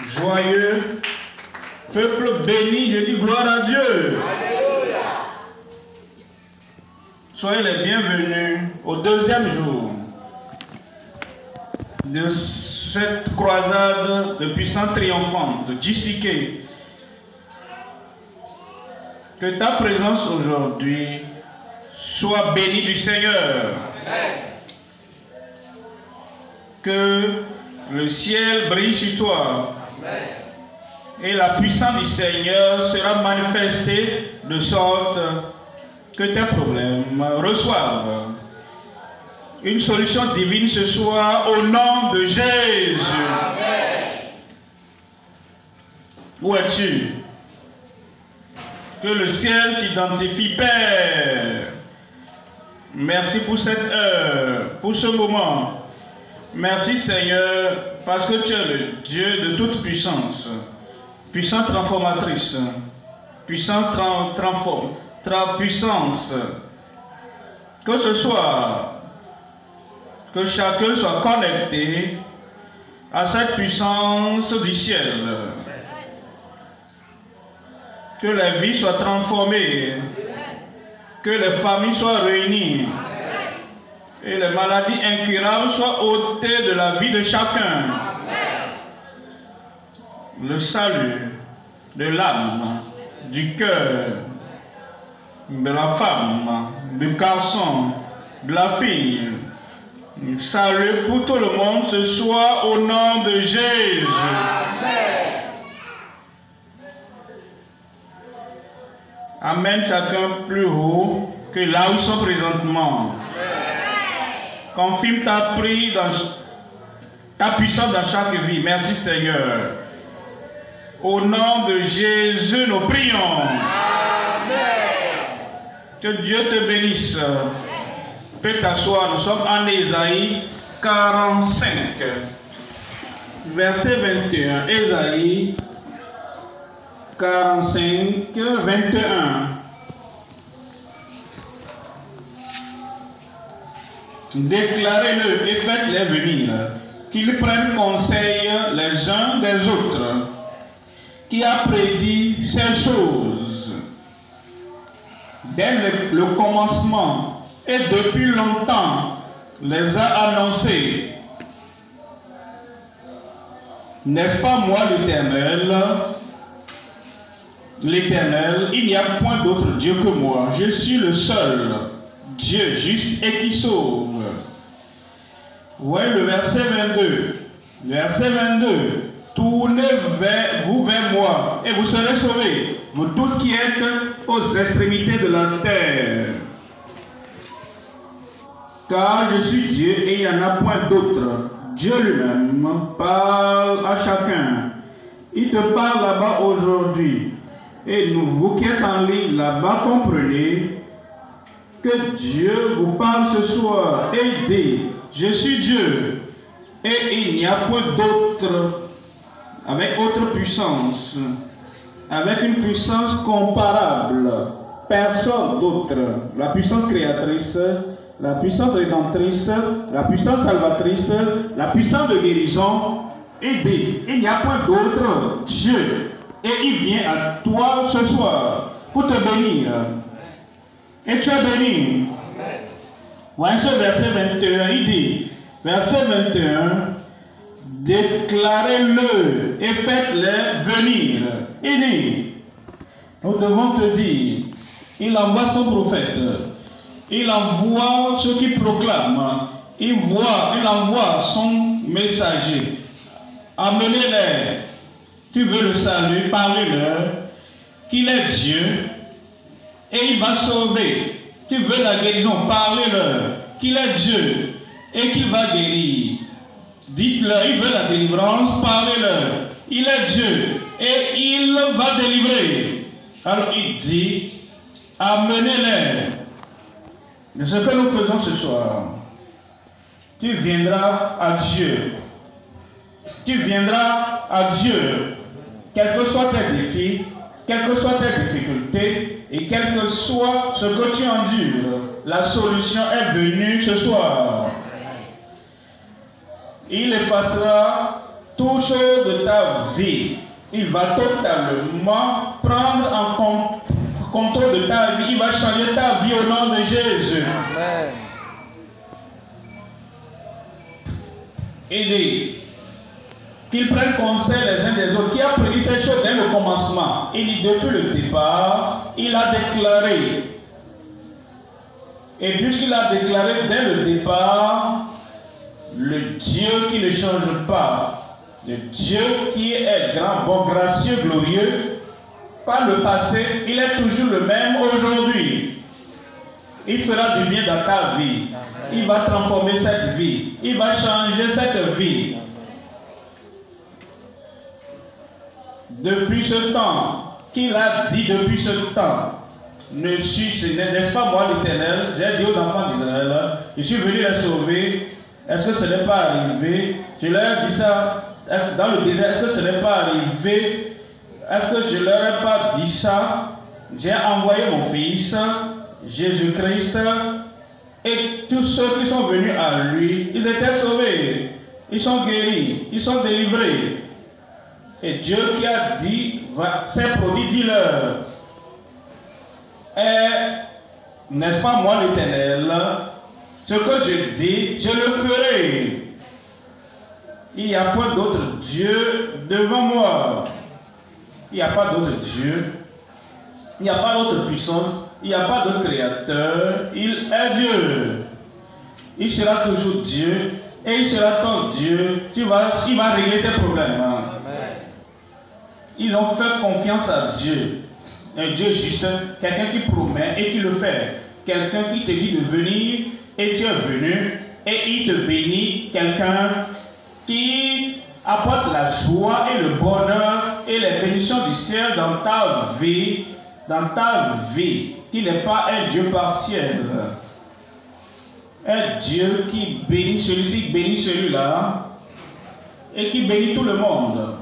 joyeux, peuple béni, je dis gloire à Dieu. Alléluia. Soyez les bienvenus au deuxième jour de cette croisade de puissance triomphante de JCK. Que ta présence aujourd'hui soit bénie du Seigneur. Amen. Que le ciel brille sur toi. Amen. Et la puissance du Seigneur sera manifestée de sorte que tes problèmes reçoivent une solution divine ce soir au nom de Jésus. Amen. Où es-tu? Que le ciel t'identifie, Père. Merci pour cette heure, pour ce moment. Merci Seigneur, parce que tu es le Dieu de toute puissance. Puissance transformatrice. Puissance puissance. Que ce soit, que chacun soit connecté à cette puissance du ciel. Que les vies soient transformées, que les familles soient réunies et les maladies incurables soient ôtées de la vie de chacun. Le salut de l'âme, du cœur, de la femme, du garçon, de la fille. Le salut pour tout le monde ce soir au nom de Jésus. Amène chacun plus haut que là où ils sont présentement. Confirme ta puissance dans chaque vie. Merci Seigneur. Au nom de Jésus, nous prions. Que Dieu te bénisse. Peux t'asseoir. Nous sommes en Ésaïe 45, verset 21. Ésaïe 45, 21. Déclarez-le et faites-les venir, qu'ils prennent conseil les uns des autres. Qui a prédit ces choses dès le commencement et depuis longtemps les a annoncés. N'est-ce pas moi l'Éternel? L'Éternel, il n'y a point d'autre Dieu que moi. Je suis le seul Dieu juste et qui sauve. Voyez le verset 22. Verset 22. Tournez-vous vers moi et vous serez sauvés, vous tous qui êtes aux extrémités de la terre. Car je suis Dieu et il n'y en a point d'autre. Dieu lui-même parle à chacun. Il te parle là-bas aujourd'hui. Et vous qui êtes en ligne là-bas, comprenez que Dieu vous parle ce soir et dit, je suis Dieu et il n'y a point d'autre, avec autre puissance, avec une puissance comparable, personne d'autre, la puissance créatrice, la puissance rédemptrice, la puissance salvatrice, la puissance de guérison, et dit, il n'y a point d'autre Dieu. Et il vient à toi ce soir pour te bénir. Et tu es béni. Voyez ce verset 21, il dit, verset 21, déclarez-le et faites-les venir. Il dit, nous devons te dire, il envoie son prophète, il envoie ceux qui proclament, il envoie son messager. Amenez-les. Tu veux le salut, parlez-leur qu'il est Dieu et il va sauver. Tu veux la guérison, parlez-leur qu'il est Dieu et qu'il va guérir. Dites-leur, il veut la délivrance, parlez-leur. Il est Dieu et il va délivrer. Alors il dit, amenez-les. C'est ce que nous faisons ce soir. Tu viendras à Dieu. Tu viendras à Dieu. Quels que soient tes défis, quelles que soient tes difficultés et quel que soit ce que tu endures, la solution est venue ce soir. Il effacera Toute chose de ta vie, il va totalement prendre en contrôle de ta vie. Il va changer ta vie au nom de Jésus. Amen. Il dit qu'ils prennent conseil les uns des autres. Qui a prédit cette chose dès le commencement? Il dit depuis le départ, il a déclaré. Et puisqu'il a déclaré dès le départ, le Dieu qui ne change pas, le Dieu qui est grand, bon, gracieux, glorieux, par le passé, il est toujours le même aujourd'hui. Il fera du bien dans ta vie. Il va transformer cette vie. Il va changer cette vie. Depuis ce temps, qu'il a dit depuis ce temps, n'est-ce pas moi l'Éternel? J'ai dit aux enfants d'Israël, je suis venu les sauver. Est-ce que ce n'est pas arrivé? Je leur ai dit ça dans le désert. Est-ce que ce n'est pas arrivé? Est-ce que je leur ai pas dit ça? J'ai envoyé mon fils, Jésus-Christ, et tous ceux qui sont venus à lui, ils étaient sauvés, ils sont guéris, ils sont délivrés. Et Dieu qui a dit, s'est produit, dis-leur, n'est-ce pas moi l'Éternel? Ce que je dis, je le ferai. Il n'y a pas d'autre Dieu devant moi. Il n'y a pas d'autre Dieu. Il n'y a pas d'autre puissance. Il n'y a pas d'autre créateur. Il est Dieu. Il sera toujours Dieu. Et il sera ton Dieu. Il va régler tes problèmes. Amen. Ils ont fait confiance à Dieu. Un Dieu juste. Quelqu'un qui promet et qui le fait. Quelqu'un qui te dit de venir et tu es venu. Et il te bénit. Quelqu'un qui apporte la joie et le bonheur et les bénédictions du ciel dans ta vie, qui n'est pas un Dieu partiel. Un Dieu qui bénit celui-ci, bénit celui-là, et qui bénit tout le monde.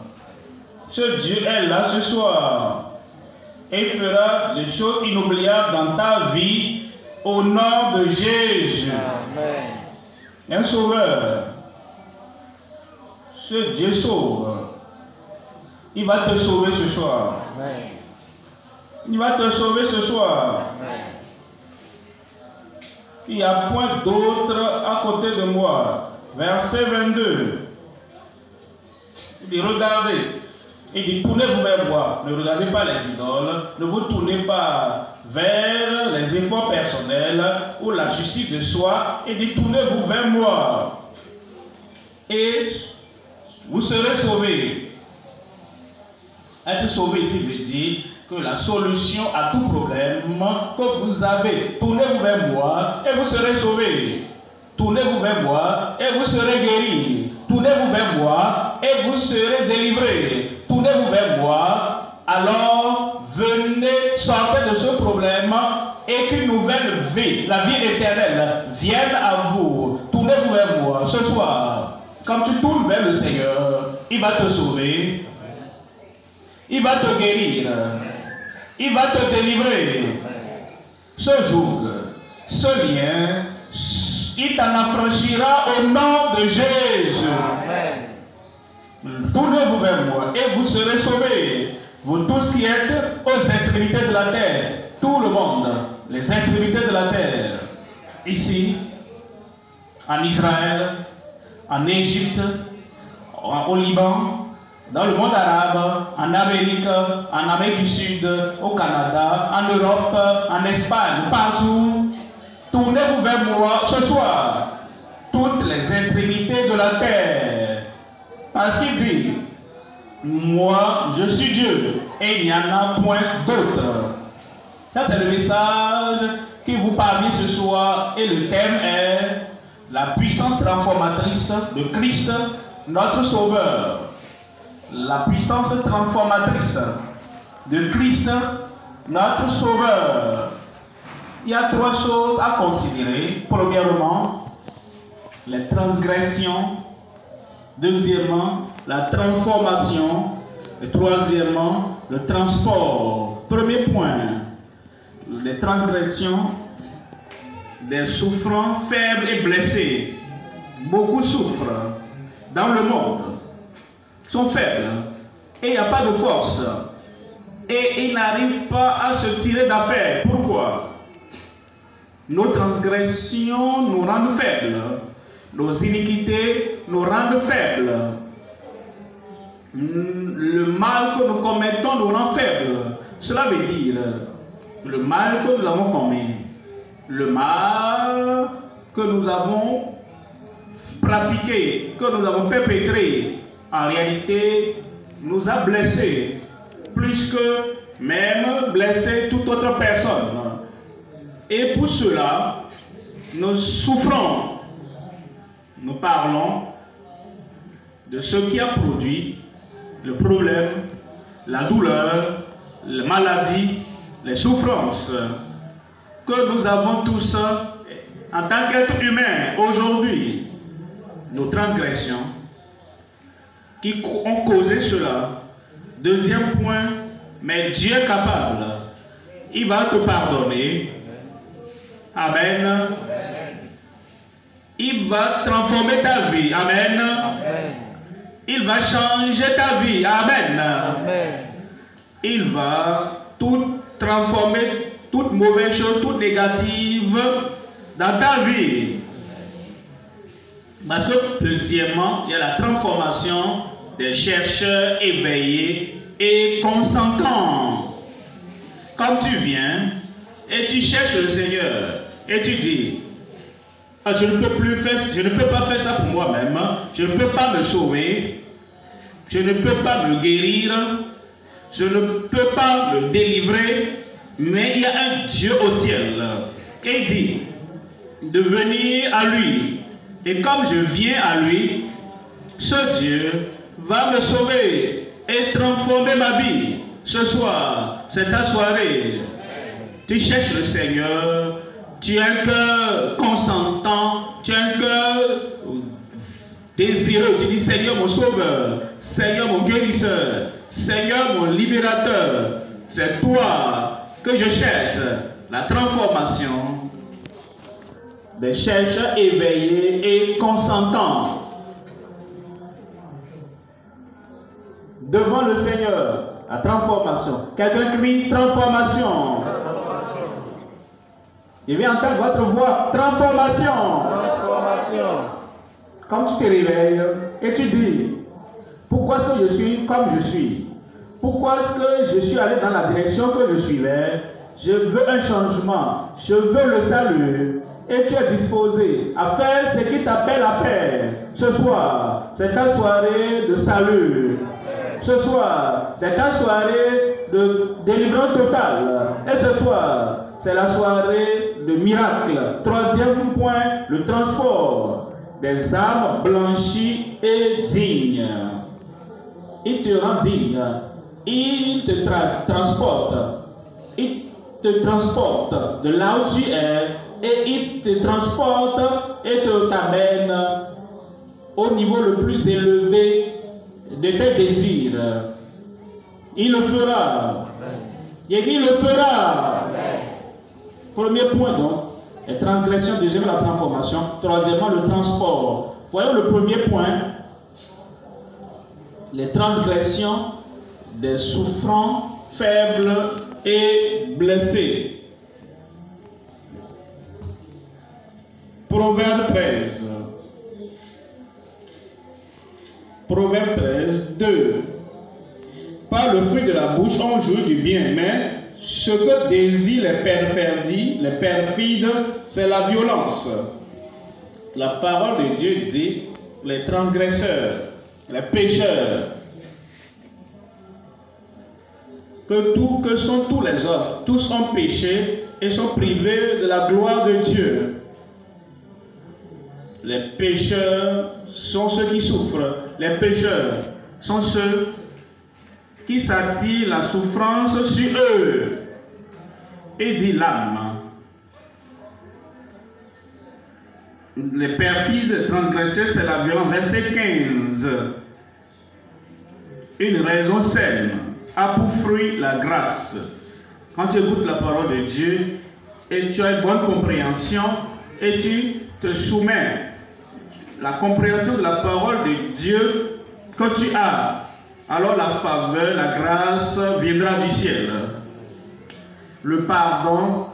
Ce Dieu est là ce soir, et il fera des choses inoubliables dans ta vie, au nom de Jésus. Amen. Un sauveur. Ce Dieu sauve. Il va te sauver ce soir. Amen. Il va te sauver ce soir. Amen. Il n'y a point d'autre à côté de moi. Verset 22. Il dit, regardez. Il dit, tournez-vous vers moi. Ne regardez pas les idoles. Ne vous tournez pas vers les efforts personnels ou la justice de soi. Il dit, tournez-vous vers moi. Et vous serez sauvés. Être sauvé ici veut dire que la solution à tout problème que vous avez, tournez-vous vers moi et vous serez sauvés. Tournez-vous vers moi et vous serez guéris. Tournez-vous vers moi et vous serez délivrés. Tournez-vous vers moi, alors venez, sortez de ce problème et qu'une nouvelle vie, la vie éternelle, vienne à vous. Tournez-vous vers moi ce soir. Quand tu tournes vers le Seigneur, il va te sauver, il va te guérir, il va te délivrer. Ce jour, ce lien, il t'en affranchira au nom de Jésus. Tournez-vous vers moi et vous serez sauvés. Vous tous qui êtes aux extrémités de la terre, tout le monde, les extrémités de la terre, ici, en Israël, en Égypte, au Liban, dans le monde arabe, en Amérique du Sud, au Canada, en Europe, en Espagne, partout. Tournez-vous vers moi ce soir, toutes les extrémités de la terre. Parce qu'il dit, moi je suis Dieu et il n'y en a point d'autre. Ça c'est le message qui vous parvient ce soir et le thème est la puissance transformatrice de Christ, notre Sauveur. La puissance transformatrice de Christ, notre Sauveur. Il y a trois choses à considérer. Premièrement, les transgressions. Deuxièmement, la transformation. Et troisièmement, le transport. Premier point, les transgressions des souffrants faibles et blessés. Beaucoup souffrent dans le monde. sont faibles et il n'y a pas de force et ils n'arrivent pas à se tirer d'affaire. Pourquoi? Nos transgressions nous rendent faibles, nos iniquités nous rendent faibles, le mal que nous commettons nous rend faibles. Cela veut dire le mal que nous avons commis, le mal que nous avons pratiqué, que nous avons perpétré, en réalité nous a blessés, plus que même blesser toute autre personne. Et pour cela, nous souffrons. Nous parlons de ce qui a produit le problème, la douleur, la maladie, les souffrances que nous avons tous en tant qu'êtres humains aujourd'hui. Nos transgressions qui ont causé cela. Deuxième point, mais Dieu est capable. Il va te pardonner. Amen. Il va transformer ta vie. Amen. Il va changer ta vie. Amen. Il va tout transformer, toute mauvaise chose, toute négative dans ta vie. Parce que deuxièmement, il y a la transformation des chercheurs éveillés et consentants. Quand tu viens et tu cherches le Seigneur et tu dis, je ne peux pas faire ça pour moi-même, je ne peux pas me sauver, je ne peux pas me guérir, je ne peux pas me délivrer, mais il y a un Dieu au ciel. Et il dit de venir à lui. Et comme je viens à lui, ce Dieu va me sauver et transformer ma vie. Ce soir, c'est ta soirée. Tu cherches le Seigneur, tu as un cœur consentant, tu as un cœur désireux. Tu dis, Seigneur mon sauveur, Seigneur mon guérisseur, Seigneur mon libérateur. C'est toi que je cherche. La transformation des chercheurs éveillés et consentants devant le Seigneur. La transformation. Quelqu'un crie transformation. Je viens entendre votre voix. Transformation. Quand tu te réveilles et tu dis, pourquoi est-ce que je suis comme je suis? Pourquoi est-ce que je suis allé dans la direction que je suivais? Je veux un changement. Je veux le salut. Et tu es disposé à faire ce qu'il t'appelle à faire. Ce soir, c'est ta soirée de salut. Ce soir, c'est ta soirée de délivrance totale. Et ce soir, c'est la soirée de miracle. Troisième point, le transport des âmes blanchies et dignes. Il te rend digne. Il te transporte. Il te transporte de là où tu es. Et il te transporte et t'amène au niveau le plus élevé de tes désirs. Il le fera. Il le fera. Premier point donc, la transgression, deuxième la transformation, troisièmement le transport. Voyons le premier point, les transgressions des souffrants, faibles et blessés. Proverbe 13. Proverbe 13, 2. Par le fruit de la bouche, on jouit du bien, mais ce que désirent les perfides, c'est la violence. La parole de Dieu dit, les transgresseurs, les pécheurs, que sont tous les hommes, tous ont péché et sont privés de la gloire de Dieu. Les pécheurs sont ceux qui souffrent. Les pécheurs sont ceux qui s'attirent la souffrance sur eux. Et dit l'âme. Les perfides transgresseurs, c'est la violence. Verset 15. Une raison saine a pour fruit la grâce. Quand tu écoutes la parole de Dieu et tu as une bonne compréhension et tu te soumets, la compréhension de la parole de Dieu que tu as, alors la faveur, la grâce viendra du ciel. Le pardon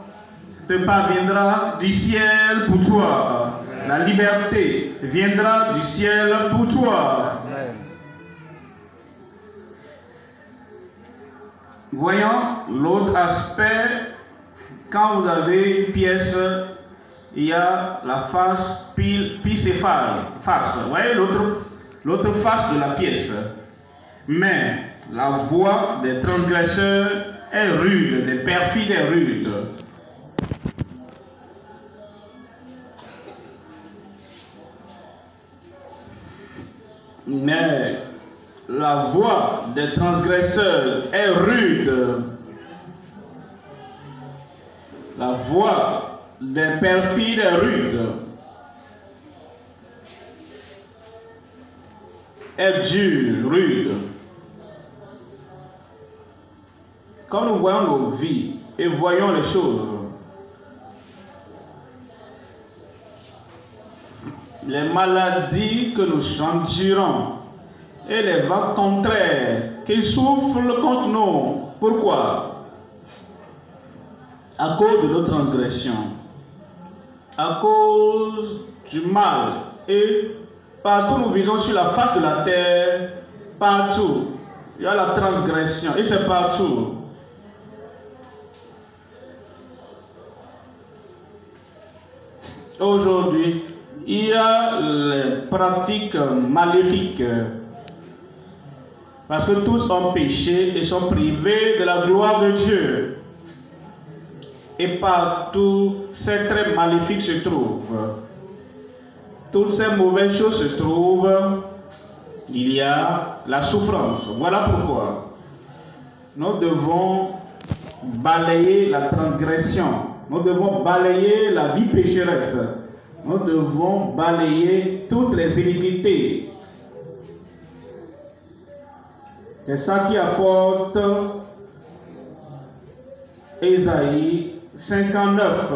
te parviendra du ciel pour toi. La liberté viendra du ciel pour toi. Amen. Voyons l'autre aspect. Quand vous avez une pièce, il y a la face, puis ses face. Vous voyez l'autre face de la pièce. Mais la voie des transgresseurs est rude, des perfides est rude. Mais la voie des transgresseurs est rude. La voie des perfides est rude. Est dure, rude. Quand nous voyons nos vies et voyons les choses, les maladies que nous endurons et les vents contraires qui soufflent contre nous. Pourquoi? À cause de nos transgressions, à cause du mal. Et partout nous visons sur la face de la terre, partout, il y a la transgression et c'est partout. Aujourd'hui, il y a les pratiques maléfiques. Parce que tous ont péché et sont privés de la gloire de Dieu. Et partout, ces traits maléfiques se trouvent. Toutes ces mauvaises choses se trouvent. Il y a la souffrance. Voilà pourquoi nous devons balayer la transgression. Nous devons balayer la vie pécheresse. Nous devons balayer toutes les iniquités. C'est ça qui apporte Ésaïe 59,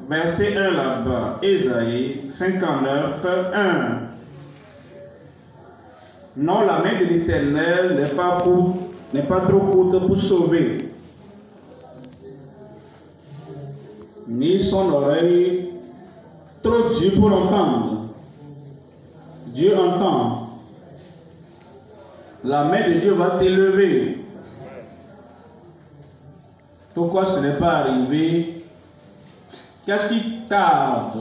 verset 1 là-bas. Ésaïe 59, 1. Non, la main de l'Éternel n'est pas trop courte pour sauver, ni son oreille trop dure pour entendre. Dieu entend. La main de Dieu va t'élever. Pourquoi ce n'est pas arrivé? Qu'est-ce qui tarde?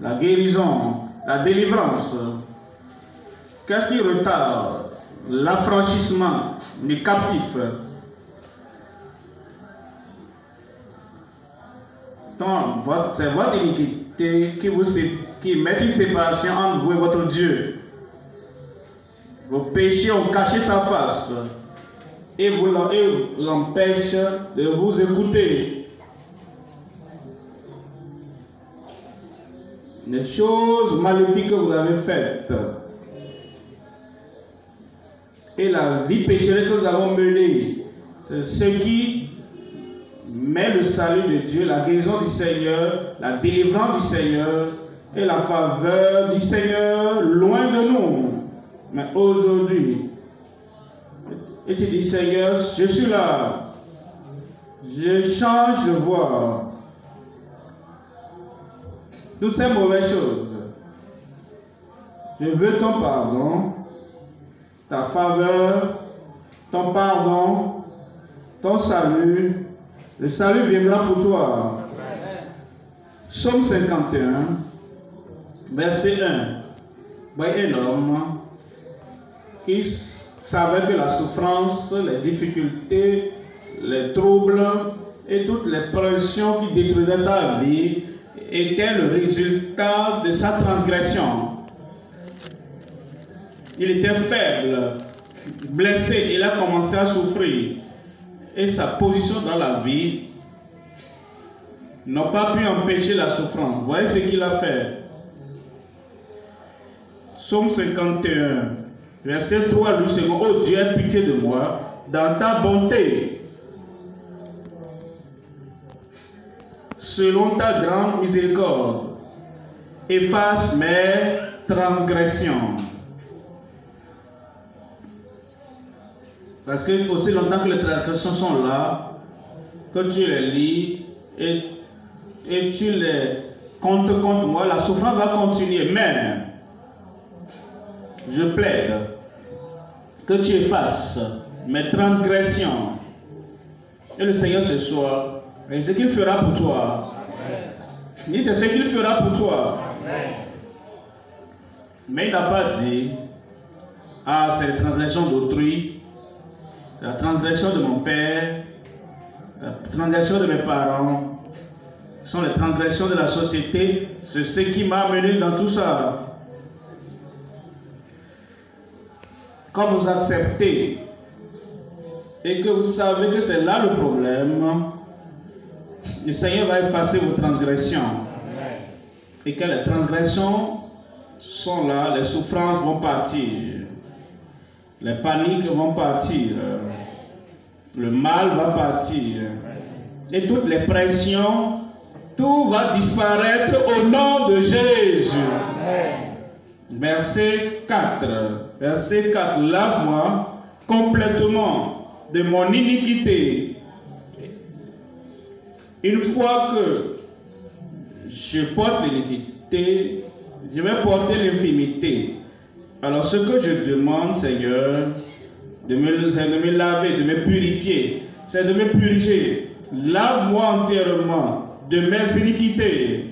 La guérison, la délivrance. Qu'est-ce qui retarde? L'affranchissement des captifs. C'est votre iniquité qui met une séparation entre vous et votre Dieu. Vos péchés ont caché sa face et vous l'empêchent de vous écouter. Les choses maléfiques que vous avez faites et la vie pécheresse que nous avons menée, c'est ce qui met le salut de Dieu, la guérison du Seigneur, la délivrance du Seigneur et la faveur du Seigneur loin de nous. Mais aujourd'hui, et tu dis, Seigneur, je suis là, je change de voie. Toutes ces mauvaises choses, je veux ton pardon, ta faveur, ton pardon, ton salut. Le salut viendra pour toi. Psaume 51, verset 1. Voyez un homme qui savait que la souffrance, les difficultés, les troubles et toutes les pressions qui détruisaient sa vie étaient le résultat de sa transgression. Il était faible, blessé, il a commencé à souffrir. Et sa position dans la vie n'a pas pu empêcher la souffrance. Voyez ce qu'il a fait. Psaume 51, verset 3, lui second. Oh Dieu, aie pitié de moi dans ta bonté. Selon ta grande miséricorde, efface mes transgressions. Parce que aussi longtemps que les transgressions sont là, que tu les lis et tu les comptes contre moi, la souffrance va continuer. Mais je plaide que tu effaces mes transgressions. Et le Seigneur ce soir, c'est ce qu'il fera pour toi. Il c'est ce qu'il fera pour toi. Mais il n'a pas dit, ah, c'est la transgression d'autrui, la transgression de mon père, la transgression de mes parents, ce sont les transgressions de la société, c'est ce qui m'a amené dans tout ça. Quand vous acceptez et que vous savez que c'est là le problème, le Seigneur va effacer vos transgressions. Et que les transgressions sont là, les souffrances vont partir, les paniques vont partir, le mal va partir, et toutes les pressions, tout va disparaître au nom de Jésus. Verset 4. Verset 4. Lave-moi complètement de mon iniquité. Une fois que je porte l'iniquité, je vais porter l'infimité. Alors ce que je demande, Seigneur, de me laver, de me purifier, c'est de me purifier. Lave-moi entièrement de mes iniquités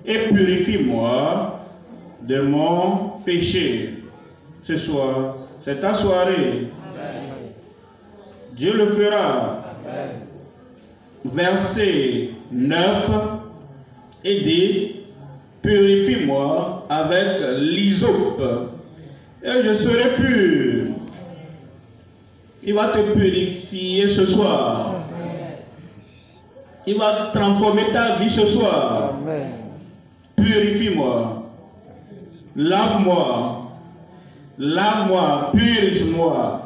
et purifie-moi de mon péché. Ce soir, c'est ta soirée. Dieu le fera. Verset 9 et dit, purifie-moi avec l'hysope et je serai pur. Il va te purifier ce soir. Il va transformer ta vie ce soir. Purifie-moi. Lave-moi. Lave-moi. Purifie-moi.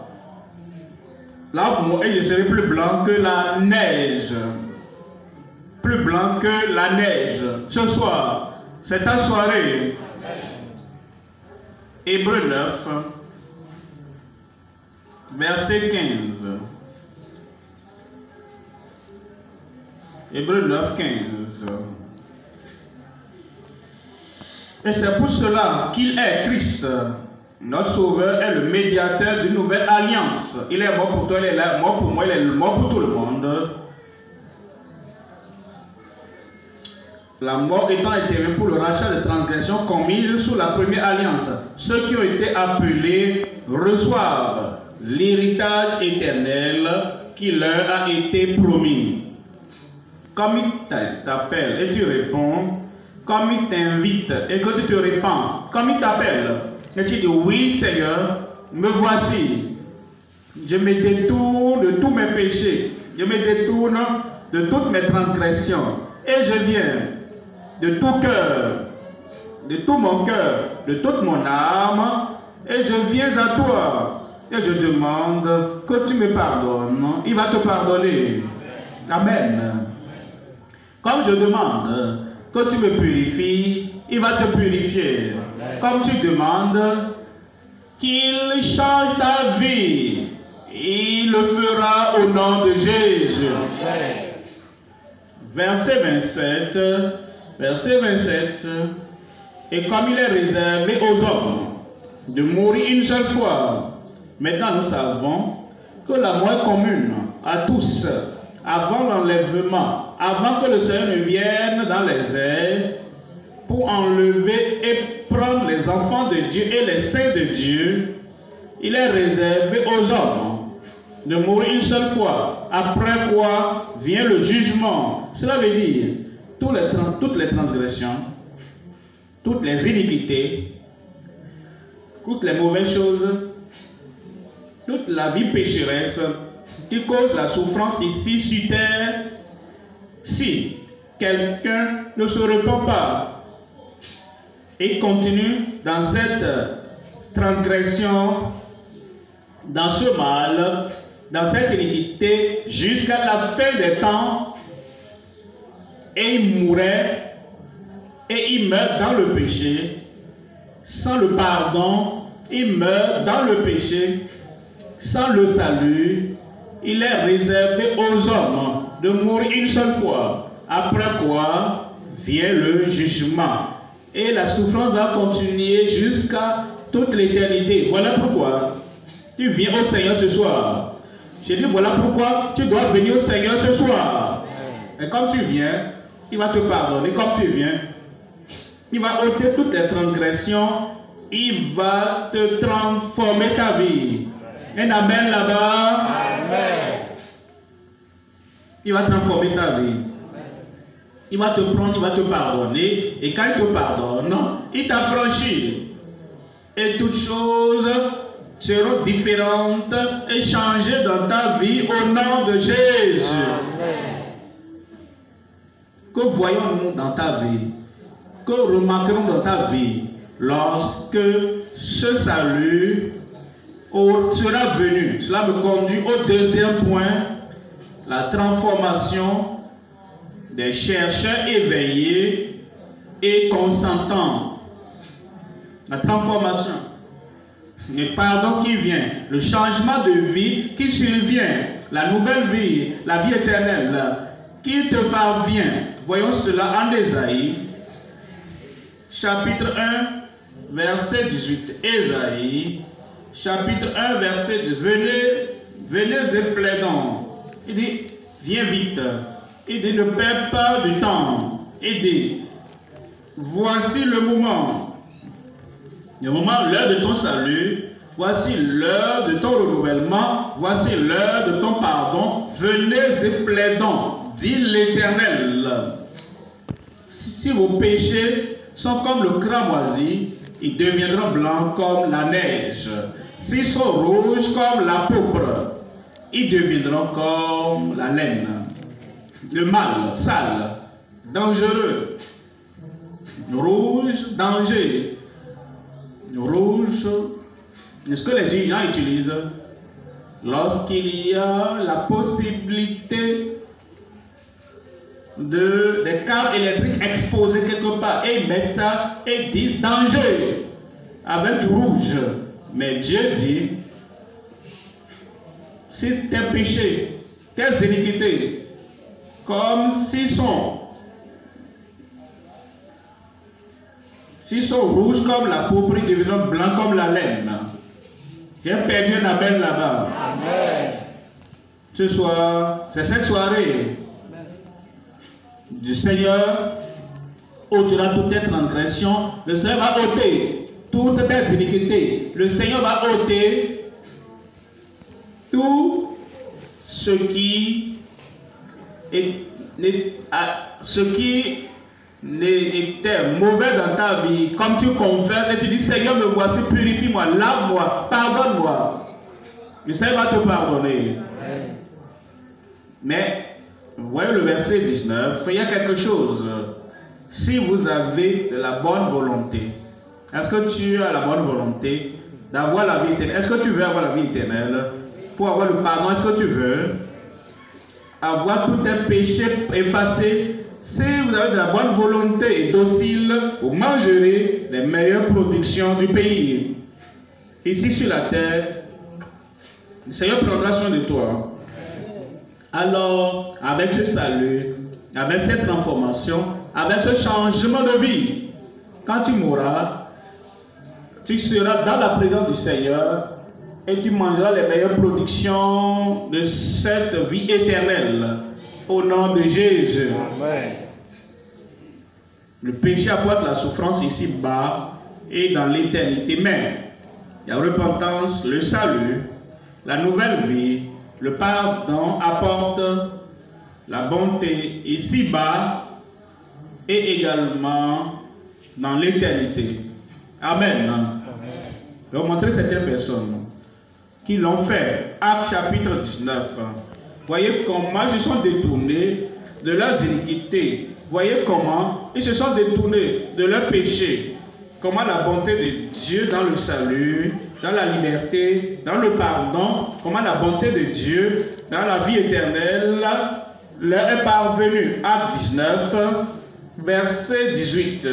Lave-moi et je serai plus blanc que la neige. Plus blanc que la neige. Ce soir, c'est ta soirée. Hébreux 9, verset 15. Hébreux 9, 15. Et c'est pour cela qu'il est Christ. Notre Sauveur est le médiateur d'une nouvelle alliance. Il est mort pour toi, il est mort pour moi, il est mort pour tout le monde. La mort étant intervenue pour le rachat des transgressions commises sous la première alliance. Ceux qui ont été appelés reçoivent l'héritage éternel qui leur a été promis. Comme il t'appelle et tu réponds, comme il t'invite et que tu te répands, comme il t'appelle et tu dis oui Seigneur, me voici. Je me détourne de tous mes péchés, je me détourne de toutes mes transgressions et je viens de tout cœur, de tout mon cœur, de toute mon âme, et je viens à toi, et je demande que tu me pardonnes. Il va te pardonner. Amen. Comme je demande que tu me purifies, il va te purifier. Comme tu demandes qu'il change ta vie, il le fera au nom de Jésus. Verset 27. Verset 27, et comme il est réservé aux hommes de mourir une seule fois, maintenant nous savons que la mort est commune à tous, avant l'enlèvement, avant que le Seigneur ne vienne dans les airs pour enlever et prendre les enfants de Dieu et les saints de Dieu, il est réservé aux hommes de mourir une seule fois, après quoi vient le jugement. Cela veut dire toutes les transgressions, toutes les iniquités, toutes les mauvaises choses, toute la vie pécheresse qui cause la souffrance ici sur terre, si quelqu'un ne se repent pas et continue dans cette transgression, dans ce mal, dans cette iniquité, jusqu'à la fin des temps, et il mourait, et il meurt dans le péché, sans le pardon, il meurt dans le péché. Sans le salut, il est réservé aux hommes de mourir une seule fois, après quoi vient le jugement. Et la souffrance va continuer jusqu'à toute l'éternité. Voilà pourquoi tu viens au Seigneur ce soir. Je dis voilà pourquoi tu dois venir au Seigneur ce soir. Et comme tu viens, il va te pardonner. Comme tu viens, il va ôter toutes les transgressions. Il va te transformer ta vie. Un amen là-bas. Amen. Il va transformer ta vie. Il va te prendre, il va te pardonner. Et quand il te pardonne, il t'affranchit. Et toutes choses seront différentes et changées dans ta vie au nom de Jésus. Amen. Que voyons-nous dans ta vie? Que remarquerons dans ta vie lorsque ce salut sera venu? Cela me conduit au deuxième point, la transformation des chercheurs éveillés et consentants. La transformation, le pardon qui vient, le changement de vie qui survient, la nouvelle vie, la vie éternelle qui te parvient. Voyons cela en Ésaïe, chapitre 1, verset 18. Ésaïe, chapitre 1, verset 18. Venez et plaidons. Il dit, viens vite. Il dit, ne perds pas du temps. Il dit, voici le moment, l'heure de ton salut, voici l'heure de ton renouvellement, voici l'heure de ton pardon. Venez et plaidons, dit l'Éternel. Si vos péchés sont comme le cramoisi, ils deviendront blancs comme la neige. S'ils sont rouges comme la pourpre, ils deviendront comme la laine. Le mal, sale, dangereux, rouge, danger. Rouge, est-ce que les gens utilisent lorsqu'il y a la possibilité des câbles électriques exposés quelque part, et ils mettent ça et disent danger avec du rouge. Mais Dieu dit, si tes péchés, tes iniquités, comme s'ils sont rouges comme la pourpre, ils deviendront blancs comme la laine. J'ai perdu un amen là-bas. Amen. Ce soir, c'est cette soirée du Seigneur ôtera toute tes transgressions. Le Seigneur va ôter toutes tes iniquités. Le Seigneur va ôter tout ce qui était mauvais dans ta vie. Comme tu confesses et tu dis, Seigneur, me voici, purifie-moi, lave-moi, pardonne-moi. Le Seigneur va te pardonner. Amen. Mais, voyez le verset 19, il y a quelque chose. Si vous avez de la bonne volonté, est-ce que tu as la bonne volonté d'avoir la vie éternelle? Est-ce que tu veux avoir la vie éternelle? Pour avoir le pardon, est-ce que tu veux avoir tous tes péchés effacés? Si vous avez de la bonne volonté et docile, vous mangerez les meilleures productions du pays. Ici sur la terre, le Seigneur prendra soin de toi. Alors, avec ce salut, avec cette transformation, avec ce changement de vie, quand tu mourras, tu seras dans la présence du Seigneur et tu mangeras les meilleures productions de cette vie éternelle. Au nom de Jésus. Amen. Le péché apporte la souffrance ici-bas et dans l'éternité même. La repentance, le salut, la nouvelle vie, le pardon apporte la bonté ici-bas et également dans l'éternité. Amen. Je vais vous montrer certaines personnes qui l'ont fait. Actes chapitre 19. Voyez comment ils se sont détournés de leurs iniquités. Voyez comment ils se sont détournés de leurs péchés. Comment la bonté de Dieu dans le salut, dans la liberté, dans le pardon, comment la bonté de Dieu dans la vie éternelle leur est parvenue. Acte 19, verset 18.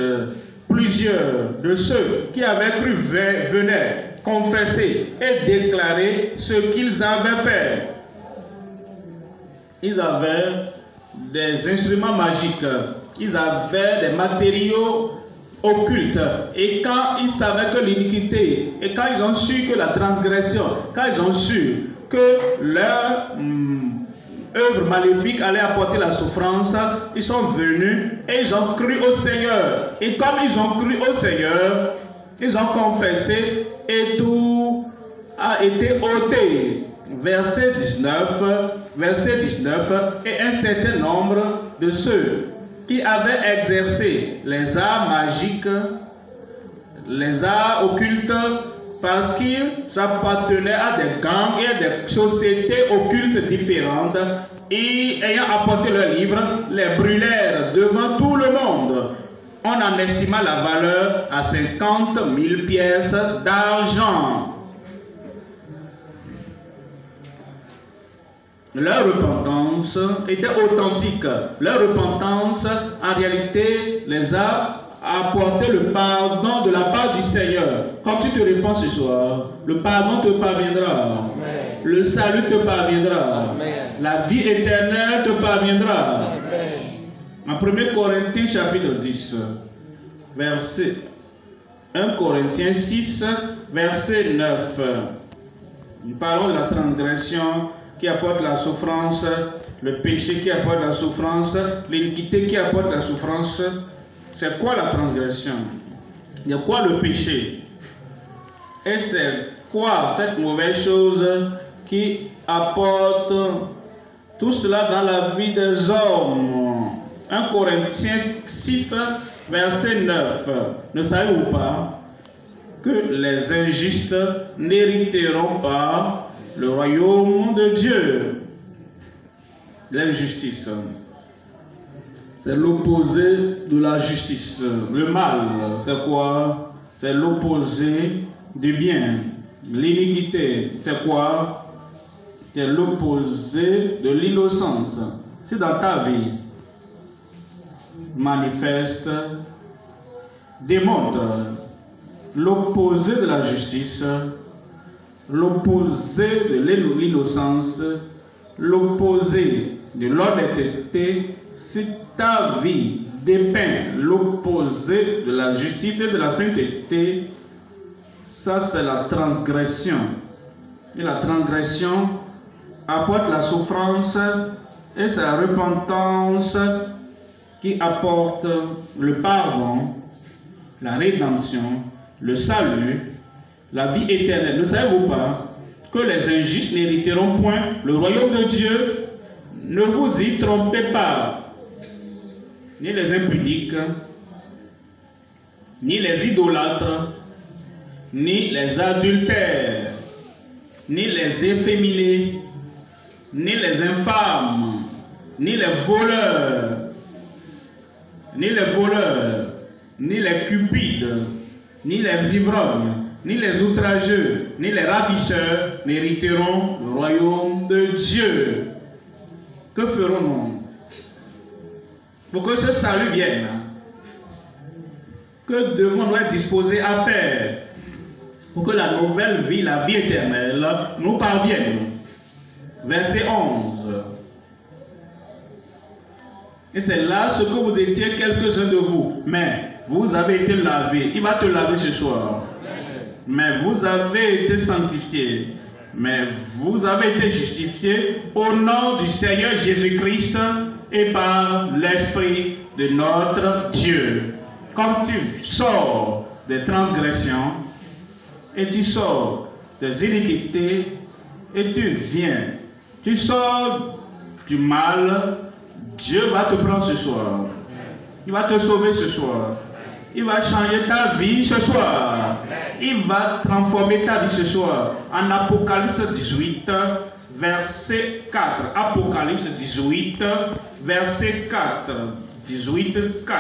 plusieurs de ceux qui avaient cru venaient confesser et déclarer ce qu'ils avaient fait. Ils avaient des instruments magiques, ils avaient des matériaux occultes. Et quand ils savaient que l'iniquité, et quand ils ont su que la transgression, quand ils ont su que leur œuvre maléfique allait apporter la souffrance, ils sont venus et ils ont cru au Seigneur. Et comme ils ont cru au Seigneur, ils ont confessé et tout a été ôté. Verset 19, et un certain nombre de ceux qui avaient exercé les arts magiques, les arts occultes, parce qu'ils appartenaient à des gangs et à des sociétés occultes différentes, et ayant apporté leurs livres, les brûlèrent devant tout le monde. On en estima la valeur à 50 000 pièces d'argent. Leur repentance était authentique. Leur repentance, en réalité, les a apporté le pardon de la part du Seigneur. Quand tu te répands ce soir, le pardon te parviendra. Amen. Le salut te parviendra. Amen. La vie éternelle te parviendra. Amen. En 1 Corinthiens chapitre 10, verset 1 Corinthiens 6, verset 9. Nous parlons de la transgression qui apporte la souffrance, le péché qui apporte la souffrance, l'iniquité qui apporte la souffrance. C'est quoi la transgression? Il y a quoi le péché? Et c'est quoi cette mauvaise chose qui apporte tout cela dans la vie des hommes? 1 Corinthiens 6, verset 9. Ne savez-vous pas que les injustes n'hériteront pas le royaume de Dieu? L'injustice, c'est l'opposé de la justice. Le mal, c'est quoi? C'est l'opposé du bien. L'iniquité, c'est quoi? C'est l'opposé de l'innocence. Si dans ta vie, manifeste, démontre l'opposé de la justice, l'opposé de l'innocence, l'opposé de l'honnêteté, si ta vie dépeint l'opposé de la justice et de la sainteté, ça c'est la transgression. Et la transgression apporte la souffrance et c'est la repentance qui apporte le pardon, la rédemption, le salut, la vie éternelle. Ne savez-vous pas que les injustes n'hériteront point le royaume de Dieu? Ne vous y trompez pas. Ni les impudiques, ni les idolâtres, ni les adultères, ni les efféminés, ni les infâmes, ni les voleurs, ni les cupides, ni les ivrognes, ni les outrageux, ni les ravisseurs n'hériteront le royaume de Dieu. Que ferons-nous pour que ce salut vienne? Que devons-nous être disposés à faire pour que la nouvelle vie, la vie éternelle, nous parvienne? Verset 11. Et c'est là ce que vous étiez quelques-uns de vous. Mais vous avez été lavés. Il va te laver ce soir. Mais vous avez été sanctifiés. Mais vous avez été justifiés au nom du Seigneur Jésus-Christ et par l'Esprit de notre Dieu. Comme tu sors des transgressions et tu sors des iniquités et tu viens, tu sors du mal, Dieu va te prendre ce soir. Il va te sauver ce soir. Il va changer ta vie ce soir. Il va transformer ta vie ce soir. En Apocalypse 18, verset 4. Apocalypse 18, verset 4. 18, 4.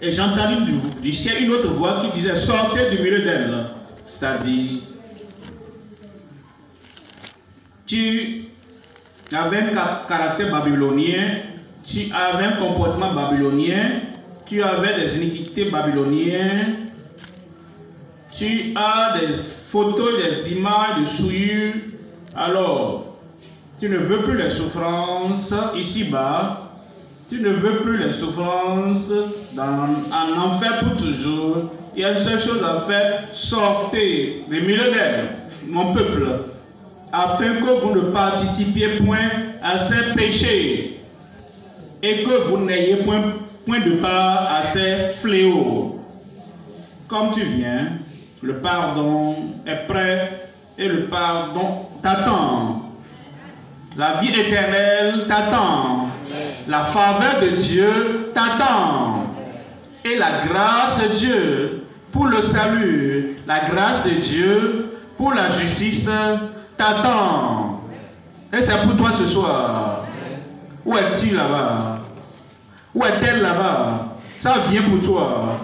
Et j'ai entendu du ciel une autre voix qui disait: sortez du milieu d'elle. C'est-à-dire, tu avais un caractère babylonien, tu avais un comportement babylonien, tu avais des iniquités babyloniennes, tu as des photos, des images de souillure, alors tu ne veux plus les souffrances ici-bas, tu ne veux plus les souffrances en enfer pour toujours. Il y a une seule chose à faire, sortez des milieux d'elles, mon peuple, afin que vous ne participiez point à ces péchés et que vous n'ayez point de part à ces fléaux. Comme tu viens, le pardon est prêt et le pardon t'attend. La vie éternelle t'attend. La faveur de Dieu t'attend. Et la grâce de Dieu pour le salut, la grâce de Dieu pour la justice t'attend. Et c'est pour toi ce soir. Où es-tu là-bas? Où est-elle là-bas? Ça vient pour toi.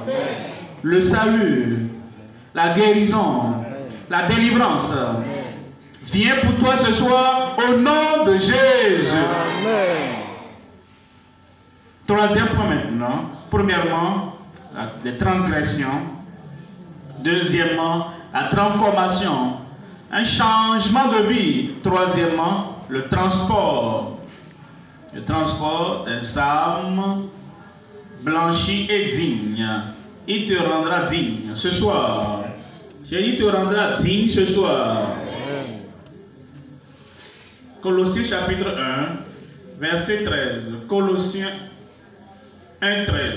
Le salut, la guérison, la délivrance vient pour toi ce soir au nom de Jésus. Amen. Troisième point maintenant. Premièrement, les transgressions. Deuxièmement, la transformation. Un changement de vie. Troisièmement, le transport. Le transport des âmes blanchies et dignes. Il te rendra digne ce soir. Il te rendra digne ce soir. Colossiens chapitre 1, verset 13. Colossiens 1, 13.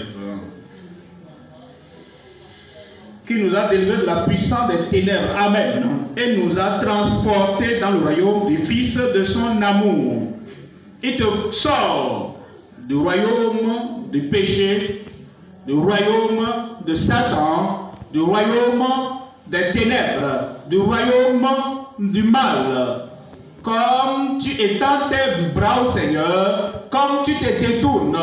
Qui nous a délivrés de la puissance des ténèbres. Amen. Et nous a transportés dans le royaume du Fils de son amour. Il te sort du royaume du péché, du royaume de Satan, du royaume des ténèbres, du royaume du mal. Comme tu étends tes bras au Seigneur, comme tu te détournes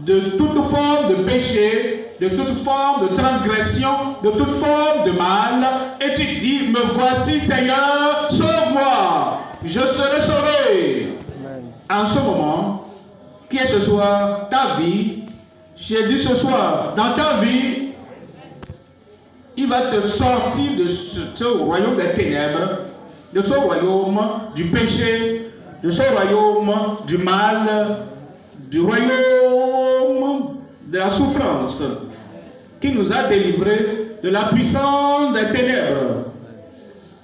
de toute forme de péché, de toute forme de transgression, de toute forme de mal, et tu dis, me voici Seigneur, sauve-moi, je serai sauvé. Amen. En ce moment, qui est ce soir ta vie, j'ai dit ce soir, dans ta vie, il va te sortir de ce royaume des ténèbres, de ce royaume du péché, de ce royaume du mal, du royaume de la souffrance, qui nous a délivrés de la puissance des ténèbres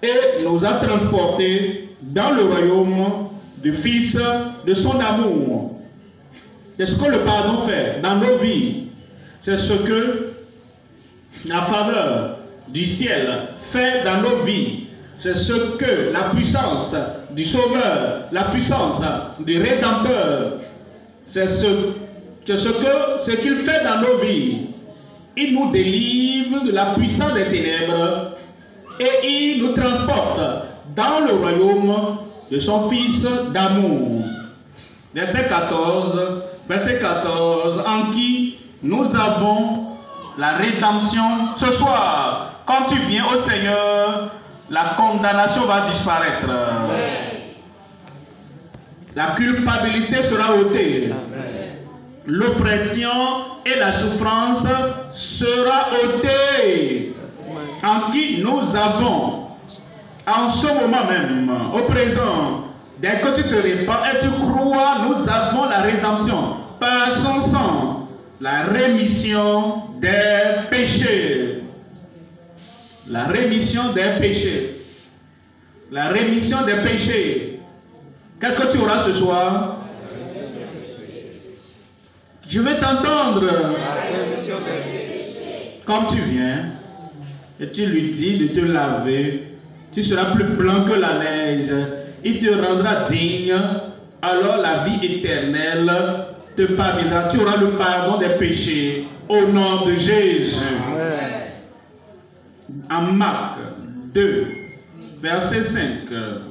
et nous a transportés dans le royaume du Fils de son amour. C'est ce que le pardon fait dans nos vies. C'est ce que la faveur du ciel fait dans nos vies. C'est ce que la puissance du Sauveur, la puissance du Rédempteur, c'est ce qu'il fait dans nos vies. Il nous délivre de la puissance des ténèbres et il nous transporte dans le royaume de son Fils d'amour. Verset 14, en qui nous avons la rédemption ce soir. Quand tu viens au Seigneur, la condamnation va disparaître. La culpabilité sera ôtée. L'oppression et la souffrance sera ôtée. En qui nous avons, en ce moment même, au présent, dès que tu te répands et tu crois, nous avons la rédemption par son sang, la rémission des péchés. La rémission des péchés. La rémission des péchés. Qu'est-ce que tu auras ce soir? Je vais t'entendre. Comme tu viens et tu lui dis de te laver, tu seras plus blanc que la neige. Il te rendra digne. Alors la vie éternelle te pardonnera. Tu auras le pardon des péchés au nom de Jésus. En Marc 2, verset 5.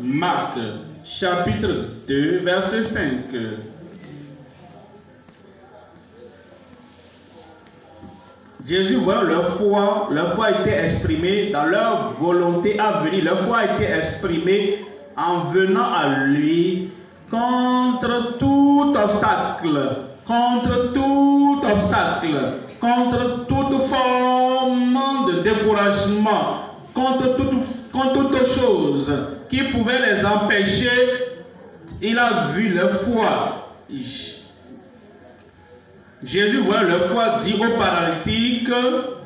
Marc chapitre 2, verset 5. Jésus voit leur foi était exprimée dans leur volonté à venir. Leur foi a été exprimée en venant à lui contre tout obstacle. contre tout obstacle, contre toute forme de découragement, contre toute chose qui pouvait les empêcher. Il a vu leur foi. Jésus voit leur foi, dit au paralytique,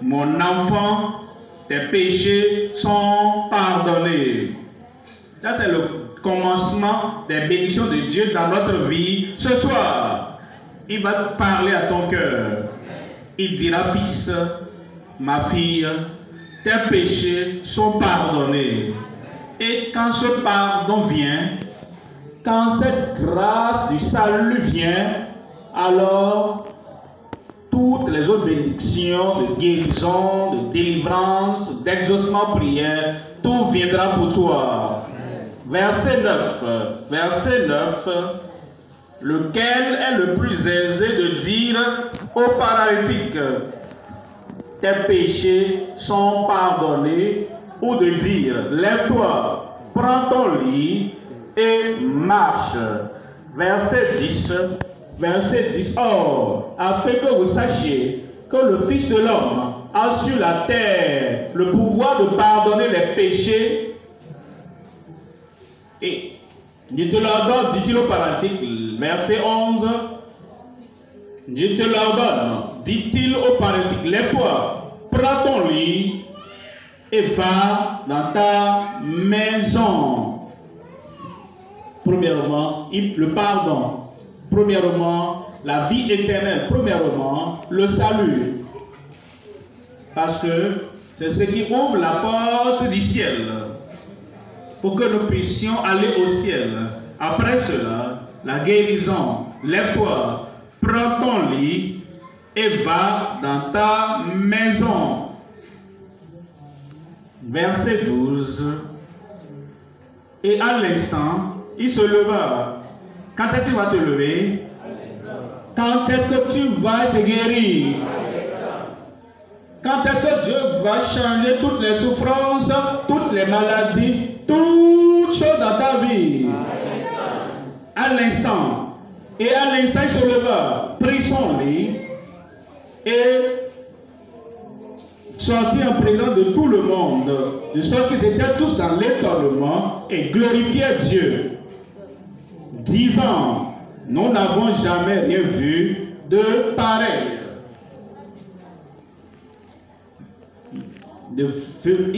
mon enfant, tes péchés sont pardonnés. Ça, c'est le commencement des bénédictions de Dieu dans notre vie. Ce soir, il va parler à ton cœur. Il dira, fils, ma fille, tes péchés sont pardonnés. Et quand ce pardon vient, quand cette grâce du salut vient, alors toutes les autres bénédictions de guérison, de délivrance, d'exaucement prière, tout viendra pour toi. Verset 9, lequel est le plus aisé de dire au paralytique, tes péchés sont pardonnés, ou de dire, lève-toi, prends ton lit et marche. Verset 10, or, afin que vous sachiez que le Fils de l'homme a sur la terre le pouvoir de pardonner les péchés. Et je te l'ordonne, dit-il au paralytique, verset 11, je te l'ordonne, dit-il au paralytique, lève-toi, prends ton lit et va dans ta maison. Premièrement, le pardon. Premièrement, la vie éternelle. Premièrement, le salut. Parce que c'est ce qui ouvre la porte du ciel. Pour que nous puissions aller au ciel. Après cela, la guérison. Lève-toi, prends ton lit et va dans ta maison. Verset 12. Et à l'instant, il se leva. Quand est-ce qu'il va te lever? Quand est-ce que tu vas te guérir? Quand est-ce que Dieu va changer toutes les souffrances, toutes les maladies, toutes choses dans ta vie? À l'instant. Et à l'instant, il se leva, prit son lit et sortit en présence de tout le monde, de sorte qu'ils étaient tous dans l'étonnement et glorifiaient Dieu, disant, nous n'avons jamais rien vu de pareil.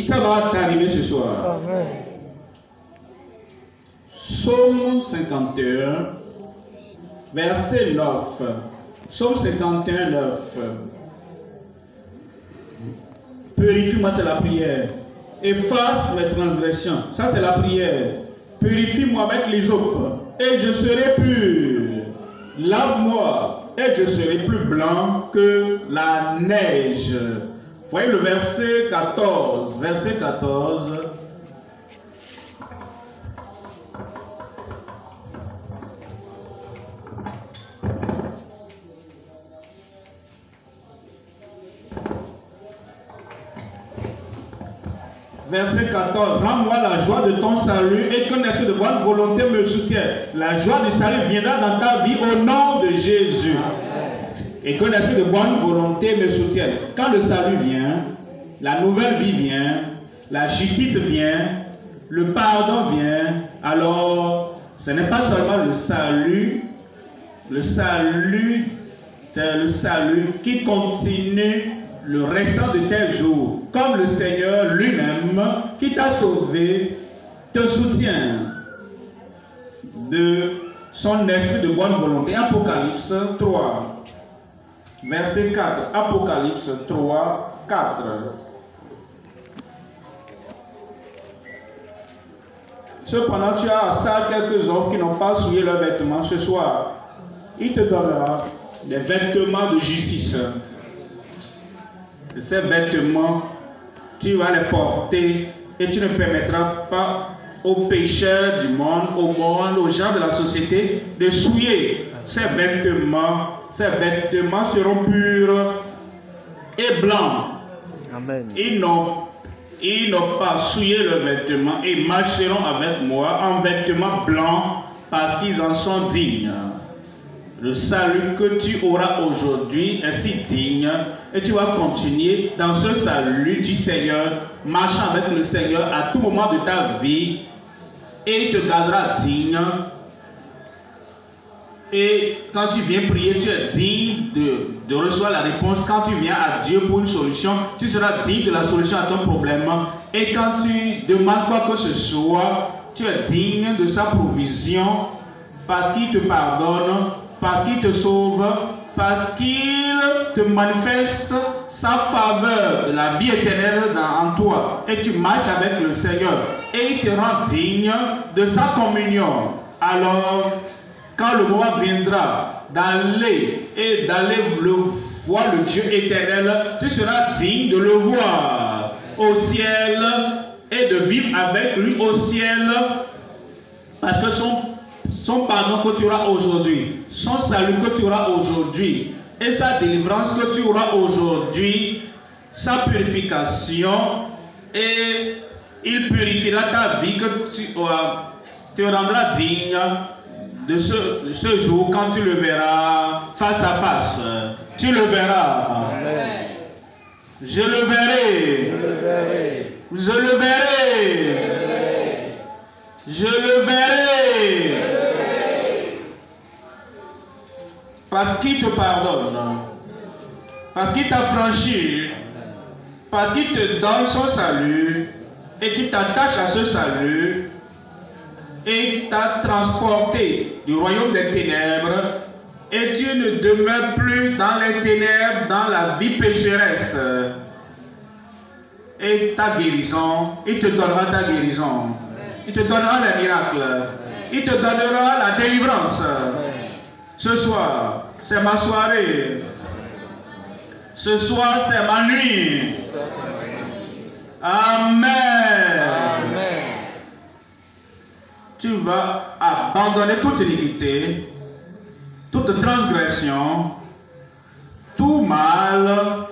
Ça va t'arriver ce soir. Amen. Psaume 51, verset 9. Psaume 51, 9. Purifie-moi, c'est la prière. Efface mes transgressions. Ça, c'est la prière. Purifie-moi avec les eaux, et je serai pur. Lave-moi, et je serai plus blanc que la neige. Voyez le verset 14. Verset 14. Verset 14. Rends-moi la joie de ton salut et qu'un esprit de bonne volonté me soutienne. La joie du salut viendra dans ta vie au nom de Jésus. Et qu'un esprit de bonne volonté me soutienne. Quand le salut vient, la nouvelle vie vient, la justice vient, le pardon vient, alors ce n'est pas seulement le salut qui continue le restant de tes jours, comme le Seigneur lui-même qui t'a sauvé te soutient de son esprit de bonne volonté. Apocalypse 3, verset 4. Apocalypse 3, 4. Cependant, tu as à ça quelques hommes qui n'ont pas souillé leurs vêtements ce soir. Il te donnera des vêtements de justice. Ces vêtements, tu vas les porter et tu ne permettras pas aux pécheurs du monde, aux gens de la société de souiller ces vêtements. Ces vêtements seront purs et blancs. Amen. Ils n'ont pas souillé leurs vêtements et marcheront avec moi en vêtements blancs parce qu'ils en sont dignes. Le salut que tu auras aujourd'hui est si digne et tu vas continuer dans ce salut du Seigneur, marchant avec le Seigneur à tout moment de ta vie et il te gardera digne. Et quand tu viens prier, tu es digne de recevoir la réponse. Quand tu viens à Dieu pour une solution, tu seras digne de la solution à ton problème. Et quand tu demandes quoi que ce soit, tu es digne de sa provision parce qu'il te pardonne, parce qu'il te sauve, parce qu'il te manifeste sa faveur de la vie éternelle en toi. Et tu marches avec le Seigneur et il te rend digne de sa communion. Alors, quand le moment viendra d'aller voir le Dieu éternel, tu seras digne de le voir au ciel et de vivre avec lui au ciel, parce que son pardon que tu auras aujourd'hui, son salut que tu auras aujourd'hui et sa délivrance que tu auras aujourd'hui, sa purification, et il purifiera ta vie, que tu te rendras digne de ce jour quand tu le verras face à face. Tu le verras. Amen. Je le verrai. Je le verrai. Je le verrai. Parce qu'il te pardonne. Parce qu'il t'a franchi. Parce qu'il te donne son salut. Et tu t'attaches à ce salut. Et t'a transporté du royaume des ténèbres, et tu ne demeures plus dans les ténèbres, dans la vie pécheresse. Et ta guérison, il te donnera ta guérison, il te donnera les miracles, il te donnera la délivrance. Ce soir, c'est ma soirée. Ce soir, c'est ma nuit. Amen. Amen. Tu vas abandonner toute iniquité, toute transgression, tout mal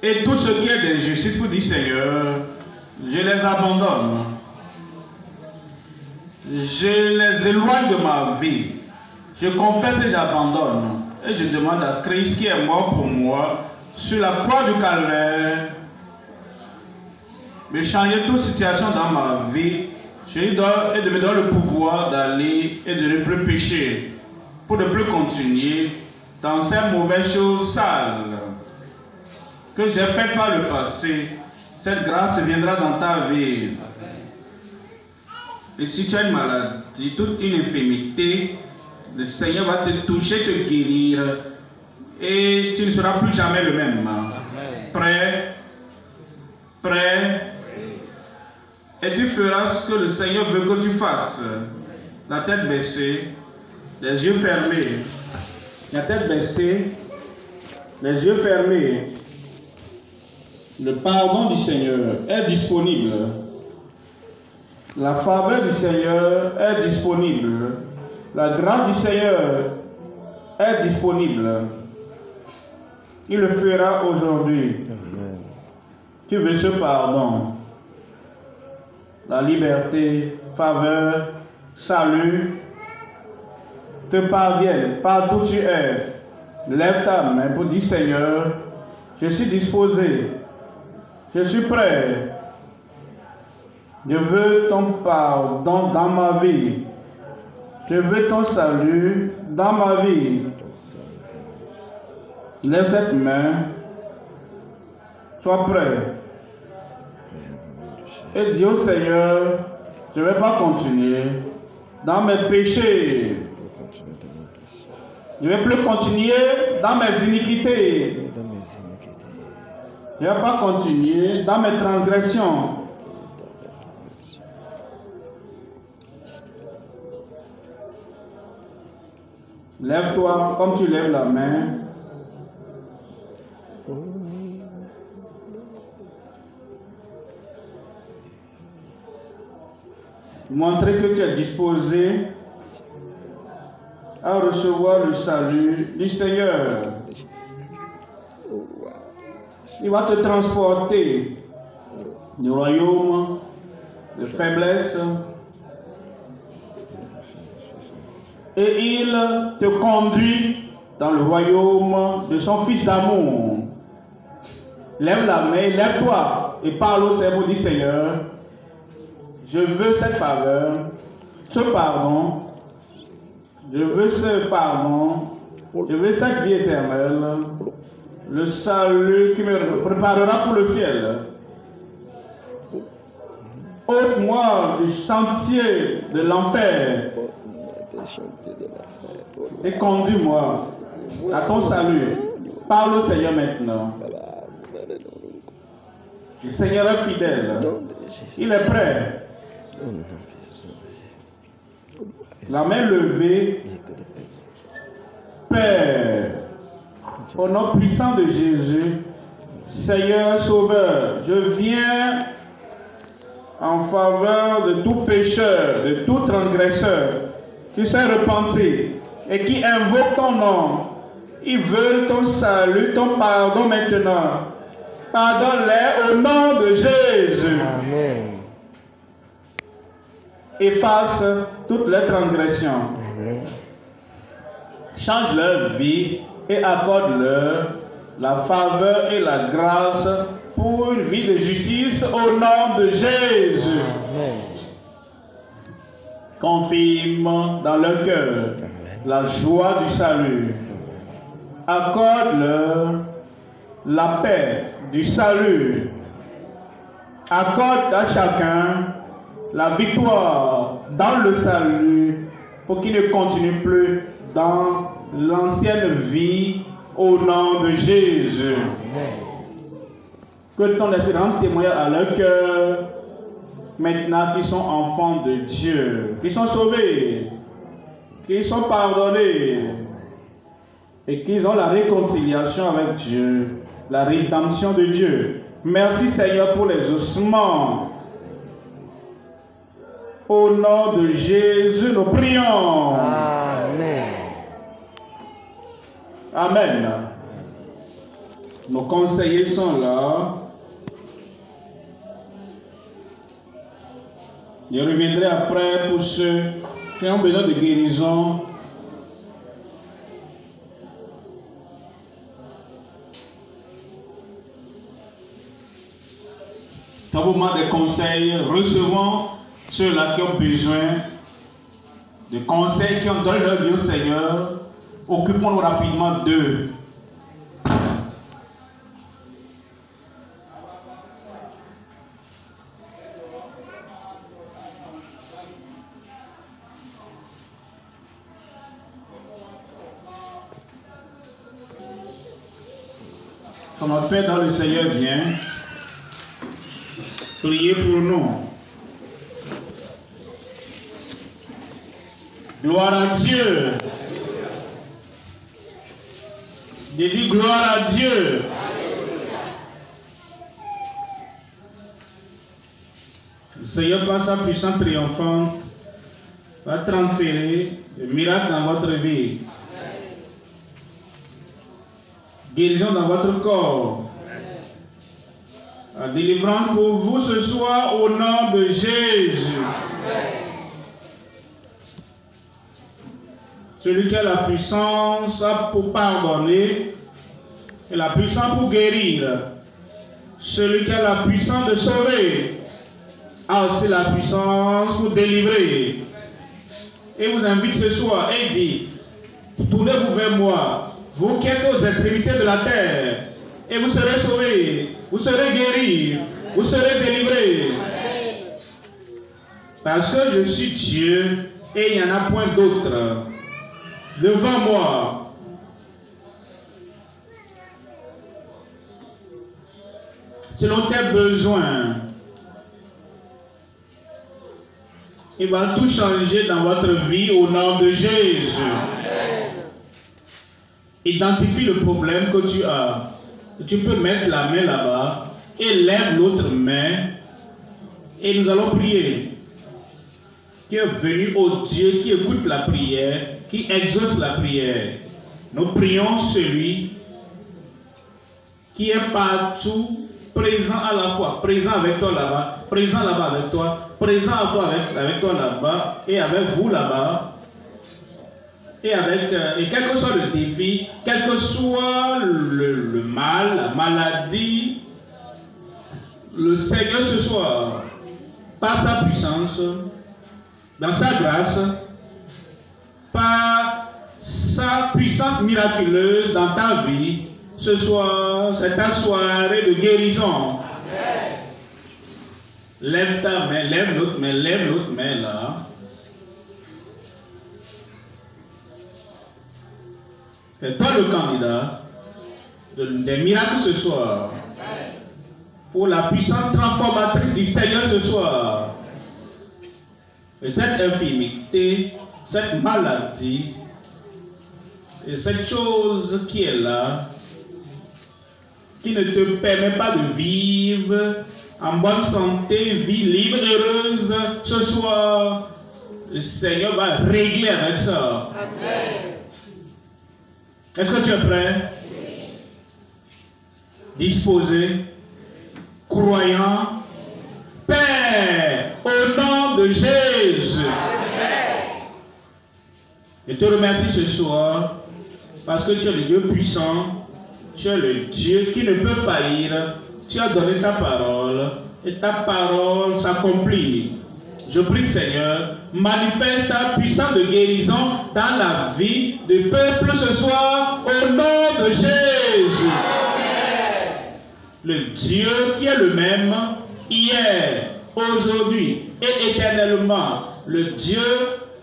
et tout ce qui est d'injustice pour dire Seigneur, je les abandonne. Je les éloigne de ma vie. Je confesse et j'abandonne. Et je demande à Christ qui est mort pour moi sur la croix du calvaire de changer toute situation dans ma vie. Je lui donne et de me donner le pouvoir d'aller et de ne plus pécher, pour ne plus continuer dans ces mauvaises choses sales que j'ai faites par le passé. Cette grâce viendra dans ta vie. Et si tu as une maladie, toute une infirmité, le Seigneur va te toucher, te guérir, et tu ne seras plus jamais le même. Prêt? Prêt? Et tu feras ce que le Seigneur veut que tu fasses. La tête baissée, les yeux fermés. La tête baissée, les yeux fermés. Le pardon du Seigneur est disponible. La faveur du Seigneur est disponible. La grâce du Seigneur est disponible. Il le fera aujourd'hui. Tu veux ce pardon. La liberté, faveur, salut te parviennent partout où tu es. Lève ta main pour dire Seigneur, je suis disposé, je suis prêt. Je veux ton pardon dans ma vie. Je veux ton salut dans ma vie. Lève cette main. Sois prêt. Et dis au Seigneur, je ne vais pas continuer dans mes péchés. Je ne vais plus continuer dans mes iniquités. Je ne vais pas continuer dans mes transgressions. Lève-toi comme tu lèves la main. Montrer que tu es disposé à recevoir le salut du Seigneur. Il va te transporter du royaume de faiblesse et il te conduit dans le royaume de son Fils d'amour. Lève la main, lève-toi et parle au Seigneur, dis Seigneur, je veux cette faveur, ce pardon, je veux ce pardon, je veux cette vie éternelle, le salut qui me préparera pour le ciel. Ôte-moi du sentier de l'enfer et conduis-moi à ton salut. Parle au Seigneur maintenant. Le Seigneur est fidèle. Il est prêt. La main levée. Père, au nom puissant de Jésus, Seigneur Sauveur, je viens en faveur de tout pécheur, de tout transgresseur qui s'est repenti et qui invoque ton nom. Ils veulent ton salut, ton pardon maintenant. Pardonne-les au nom de Jésus. Amen. Efface toutes les transgressions. Amen. Change leur vie et accorde-leur la faveur et la grâce pour une vie de justice au nom de Jésus. Amen. Confirme dans leur cœur la joie du salut. Accorde-leur la paix du salut. Accorde à chacun la victoire dans le salut pour qu'il ne continue plus dans l'ancienne vie au nom de Jésus. Que ton esprit rende témoignage à leur cœur maintenant qu'ils sont enfants de Dieu, qu'ils sont sauvés, qu'ils sont pardonnés et qu'ils ont la réconciliation avec Dieu, la rédemption de Dieu. Merci Seigneur pour l'exaucement. Au nom de Jésus, nous prions. Amen. Amen. Nos conseillers sont là. Je reviendrai après pour ceux qui ont besoin de guérison. Dans le moment des conseils, recevons ceux-là qui ont besoin de conseils, qui ont donné leur vie au Seigneur. Occupons-nous rapidement d'eux. Notre Père dans le Seigneur vient prier pour nous. Gloire à Dieu. Je dis gloire à Dieu. Le Seigneur par sa puissance triomphante va transférer le miracle dans votre vie. Guérison dans votre corps. La délivrance pour vous ce soir au nom de Jésus. Celui qui a la puissance pour pardonner et la puissance pour guérir. Celui qui a la puissance de sauver a aussi la puissance pour délivrer. Et vous invite ce soir et dit, tournez-vous vers moi. Vous qui êtes aux extrémités de la terre, et vous serez sauvés, vous serez guéris, vous serez délivrés. Parce que je suis Dieu et il n'y en a point d'autre. Devant moi, selon tes besoins, il va tout changer dans votre vie au nom de Jésus. Identifie le problème que tu as. Tu peux mettre la main là-bas et lève l'autre main et nous allons prier. Qui est venu au Dieu qui écoute la prière, qui exauce la prière. Nous prions celui qui est partout, présent à la fois, présent avec toi là-bas, présent là-bas avec toi, présent avec toi là-bas et avec vous là-bas. et quel que soit le défi, quel que soit le mal, la maladie, le Seigneur ce soir, par sa puissance, dans sa grâce, par sa puissance miraculeuse dans ta vie, ce soir, c'est ta soirée de guérison. Amen. Lève ta main, lève l'autre main là. C'est toi le candidat des miracles ce soir. Pour la puissance transformatrice du Seigneur ce soir. Et cette infirmité, cette maladie, et cette chose qui est là, qui ne te permet pas de vivre en bonne santé, vie libre, heureuse, ce soir, le Seigneur va régler avec ça. Amen. Est-ce que tu es prêt? Oui. Disposé, croyant, Père, au nom de Jésus. Amen. Je te remercie ce soir parce que tu es le Dieu puissant, tu es le Dieu qui ne peut faillir. Tu as donné ta parole et ta parole s'accomplit. Je prie, Seigneur, manifeste ta puissance de guérison dans la vie du peuple ce soir au nom de Jésus. Amen. Le Dieu qui est le même hier, aujourd'hui et éternellement. Le Dieu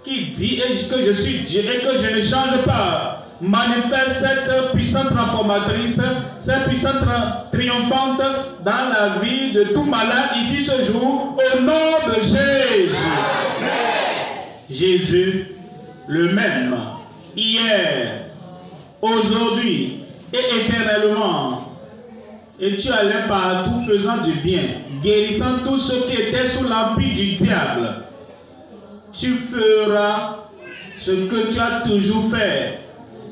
qui dit que je suis Dieu et que je ne change pas. Manifeste cette puissance transformatrice, cette puissance triomphante dans la vie de tout malade ici ce jour, au nom de Jésus. Amen. Jésus, le même, hier, aujourd'hui et éternellement. Et tu allais partout faisant du bien, guérissant tous ceux qui étaient sous l'empire du diable. Tu feras ce que tu as toujours fait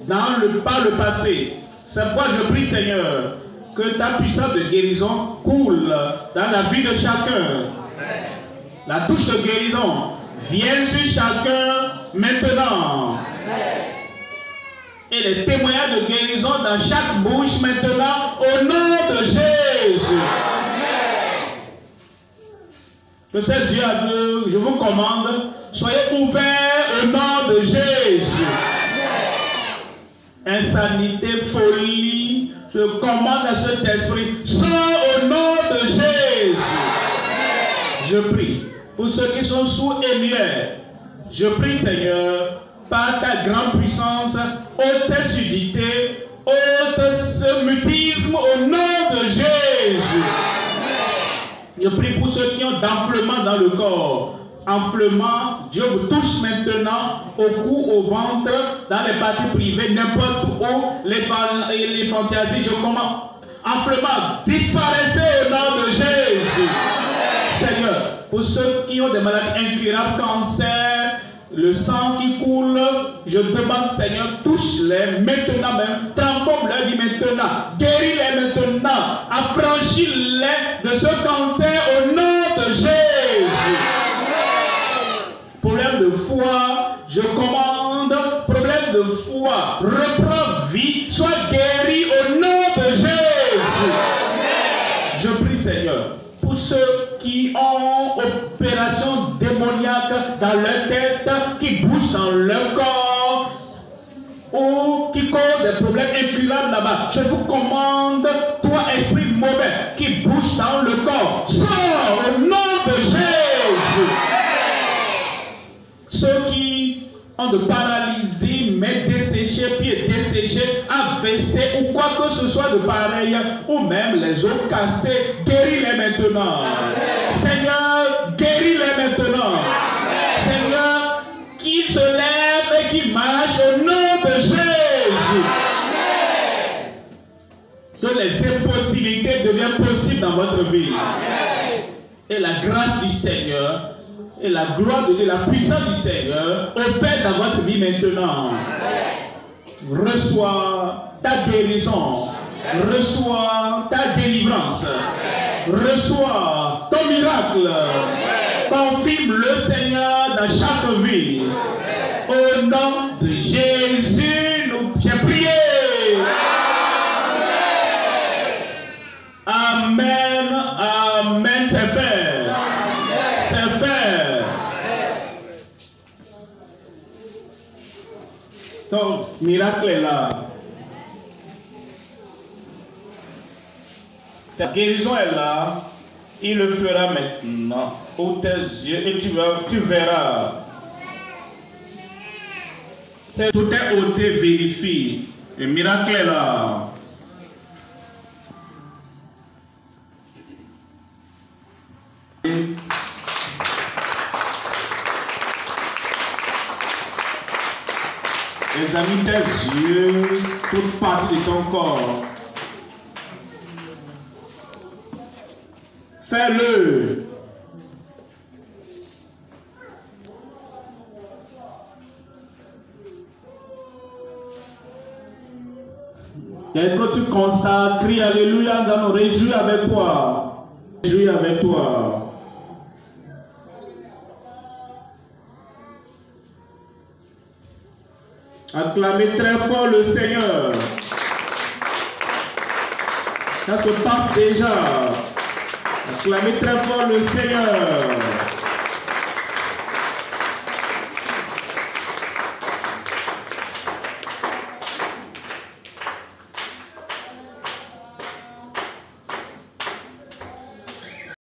par le passé. C'est pourquoi je prie, Seigneur, que ta puissance de guérison coule dans la vie de chacun. La touche de guérison vienne sur chacun maintenant. Et les témoignages de guérison dans chaque bouche maintenant au nom de Jésus. Que ces yeux aveugles, je vous commande, soyez ouverts au nom de Jésus. Insanité, folie, je commande à cet esprit, sors au nom de Jésus. Je prie pour ceux qui sont sourds et muets. Je prie, Seigneur, par ta grande puissance, ôte cette surdité, ôte ce mutisme au nom de Jésus. Je prie pour ceux qui ont d'enflement dans le corps. Enflement, Dieu vous touche maintenant au cou, au ventre, dans les parties privées, n'importe où, les fantaisies, je commande. Enflement, disparaissez au nom de Jésus. Seigneur, pour ceux qui ont des maladies incurables, cancer, le sang qui coule, je demande, Seigneur, touche-les maintenant même, transforme leur vie maintenant, guéris-les maintenant, affranchis-les de ce cancer au nom de Jésus. Problème de foi, je commande, problème de foi, reprends vie, sois guéri au nom de Jésus. Je prie, Seigneur, pour ceux qui ont opération démoniaque dans leur tête, qui bougent dans leur corps, ou qui causent des problèmes incurables là-bas, je vous commande, toi esprit mauvais, qui bouge dans le corps, sors au nom de Jésus. Ceux qui ont de paralysie, mais desséchés, pieds desséchés, AVC ou quoi que ce soit de pareil, ou même les os cassés, guéris-les maintenant. Seigneur, guéris-les maintenant. Seigneur, qu'ils se lèvent et qu'ils marchent au nom de Jésus. Que les impossibilités deviennent possibles dans votre vie. Et la grâce du Seigneur et la gloire de Dieu, la puissance du Seigneur opère dans votre vie maintenant. Reçois ta guérison, reçois ta délivrance, reçois ton miracle. Confirme le Seigneur dans chaque vie. Au nom de Jésus, j'ai prié. Amen, amen, c'est fait. C'est fait. Donc, miracle est là. Ta guérison est là. Il le fera maintenant. Ouvre tes yeux et tu verras. Tout est ôté, vérifie. Le miracle est là. Examine tes yeux, toute partie de ton corps. Fais-le. Dès que tu constates, crie Alléluia, dans nos réjouis avec toi. Réjouis avec toi. Acclamez très fort le Seigneur. Ça se passe déjà. Acclamez très fort le Seigneur.